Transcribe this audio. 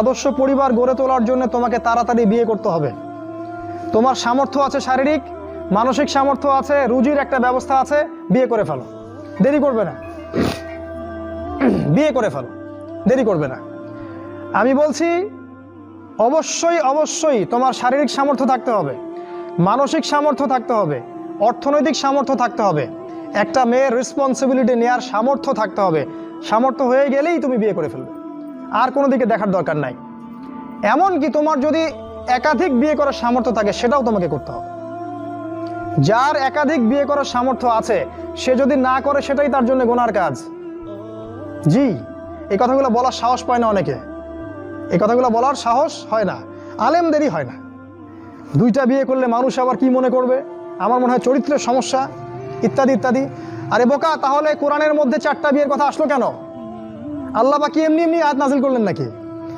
আদর্শ পরিবার গড়ে তোলার জন্য তোমাকে তাড়াতাড়ি বিয়ে করতে হবে। তোমার সামর্থ্য আছে, শারীরিক মানসিক সামর্থ্য আছে, রুজির একটা ব্যবস্থা আছে, বিয়ে করে ফেলো, দেরি করবে না। বিয়ে করে ফেলো, দেরি করবে না। আমি বলছি অবশ্যই অবশ্যই তোমার শারীরিক সামর্থ্য থাকতে হবে, মানসিক সামর্থ্য থাকতে হবে, অর্থনৈতিক সামর্থ্য থাকতে হবে, একটা মেয়ের রেসপন্সিবিলিটি নেওয়ার সামর্থ্য থাকতে হবে। সামর্থ্য হয়ে গেলেই তুমি বিয়ে করে ফেলবে, আর কোনো দিকে দেখার দরকার নাই। এমনকি তোমার যদি একাধিক বিয়ে করার সামর্থ্য থাকে সেটাও তোমাকে করতে হবে। যার একাধিক বিয়ে করার সামর্থ্য আছে সে যদি না করে সেটাই তার জন্য গুনার কাজ। জি, এই কথাগুলো বলার সাহস পায় না অনেকে, এই কথাগুলো বলার সাহস হয় না, আলেমদেরই হয় না। দুইটা বিয়ে করলে মানুষ আবার কি মনে করবে, আমার মনে হয় চরিত্রের সমস্যা ইত্যাদি ইত্যাদি। আরে বোকা, তাহলে কোরআনের মধ্যে 4টা বিয়ের কথা আসলো কেন? আল্লাহ বা কি এমনি এমনি আয়াত নাজিল করলেন নাকি?